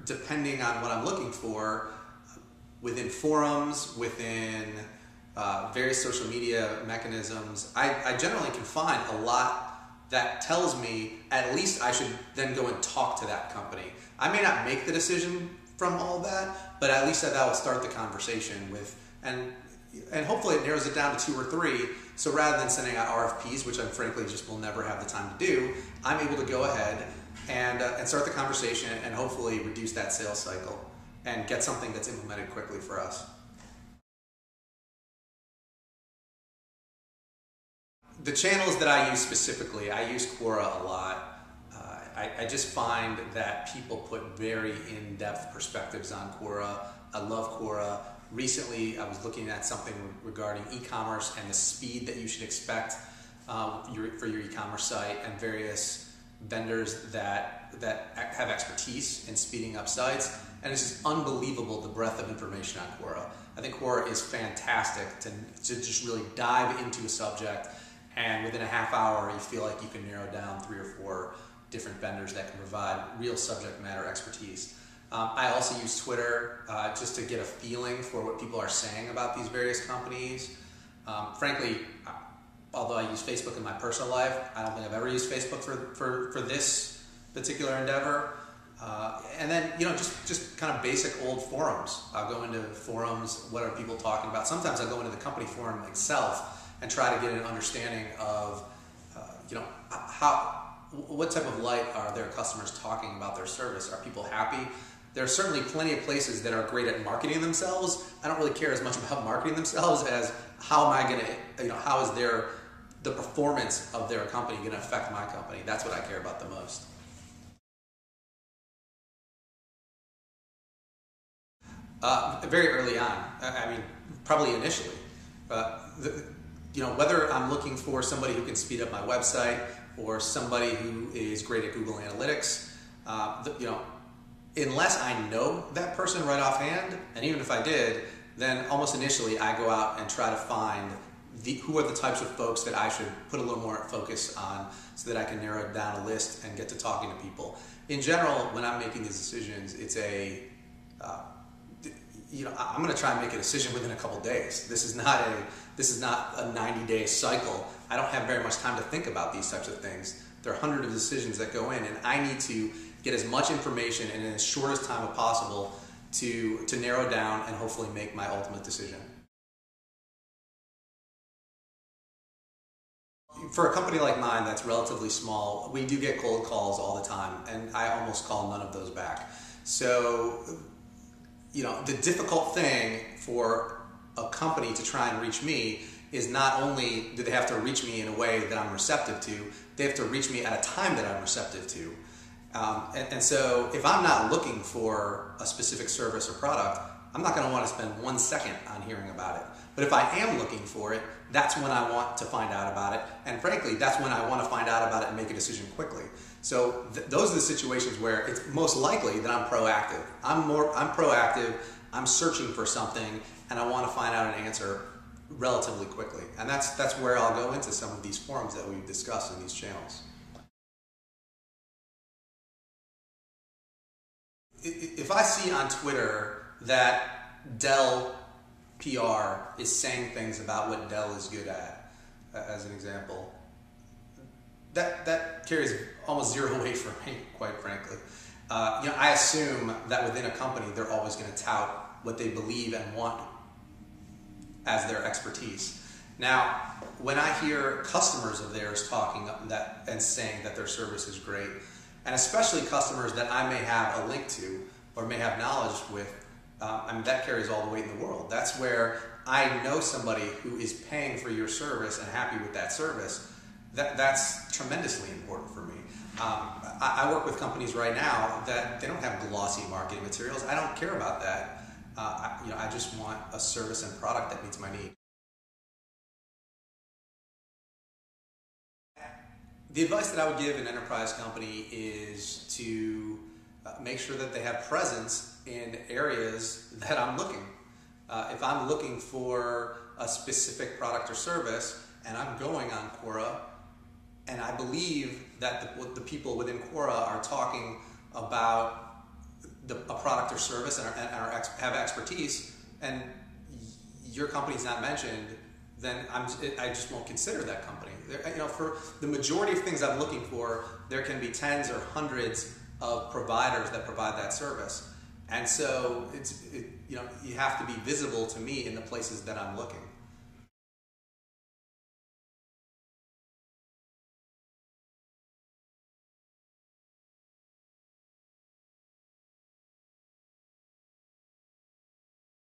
depending on what I'm looking for, within forums, within various social media mechanisms, I generally can find a lot that tells me at least I should then go and talk to that company. I may not make the decision from all that, but at least that will start the conversation with, and hopefully it narrows it down to 2 or 3. So rather than sending out RFPs, which I frankly just will never have the time to do, I'm able to go ahead and start the conversation and hopefully reduce that sales cycle and get something that's implemented quickly for us. The channels that I use specifically, I use Quora a lot. I just find that people put very in-depth perspectives on Quora. I love Quora. Recently, I was looking at something regarding e-commerce and the speed that you should expect for your e-commerce site, and various vendors that have expertise in speeding up sites. And it's just unbelievable the breadth of information on Quora. I think Quora is fantastic to just really dive into a subject, and within a half hour you feel like you can narrow down 3 or 4 different vendors that can provide real subject matter expertise. I also use Twitter just to get a feeling for what people are saying about these various companies. Frankly, although I use Facebook in my personal life, I don't think I've ever used Facebook for this particular endeavor. And then, just kind of basic old forums. I'll go into forums, what are people talking about? Sometimes I'll go into the company forum itself and try to get an understanding of, what type of light are their customers talking about their service? Are people happy? There are certainly plenty of places that are great at marketing themselves. I don't really care as much about marketing themselves as how am I going to, how is the performance of their company going to affect my company? That's what I care about the most. Very early on, probably initially. Whether I'm looking for somebody who can speed up my website or somebody who is great at Google Analytics, unless I know that person right offhand, and even if I did, then almost initially I go out and try to find who are the types of folks that I should put a little more focus on so that I can narrow down a list and get to talking to people. In general, when I'm making these decisions, it's I'm going to try and make a decision within a couple days. This is not a 90-day cycle. I don't have very much time to think about these types of things. There are hundreds of decisions that go in, and I need to get as much information in as short as time as possible to narrow down and hopefully make my ultimate decision. For a company like mine that's relatively small, we do get cold calls all the time, and I almost call none of those back. So, the difficult thing for a company to try and reach me is not only do they have to reach me in a way that I'm receptive to, they have to reach me at a time that I'm receptive to. And so if I'm not looking for a specific service or product, I'm not going to want to spend 1 second on hearing about it. But if I am looking for it, that's when I want to find out about it. And frankly, that's when I want to find out about it and make a decision quickly. So those are the situations where it's most likely that I'm proactive. I'm proactive, I'm searching for something, and I want to find out an answer relatively quickly. And that's where I'll go into some of these forums that we've discussed in these channels. If I see on Twitter that Dell PR is saying things about what Dell is good at, as an example, that carries almost zero weight for me, quite frankly. I assume that within a company they're always going to tout what they believe and want as their expertise. Now, when I hear customers of theirs talking and saying that their service is great, and especially customers that I may have a link to or may have knowledge with, that carries all the weight in the world. That's where I know somebody who is paying for your service and happy with that service. That's tremendously important for me. I work with companies right now that they don't have glossy marketing materials. I don't care about that. I just want a service and product that meets my need. The advice that I would give an enterprise company is to make sure that they have presence in areas that I'm looking. If I'm looking for a specific product or service and I'm going on Quora, and I believe that the people within Quora are talking about a product or service have expertise, and your company's not mentioned, then I just won't consider that company. For the majority of things I'm looking for, there can be tens or hundreds of providers that provide that service, and so you have to be visible to me in the places that I'm looking.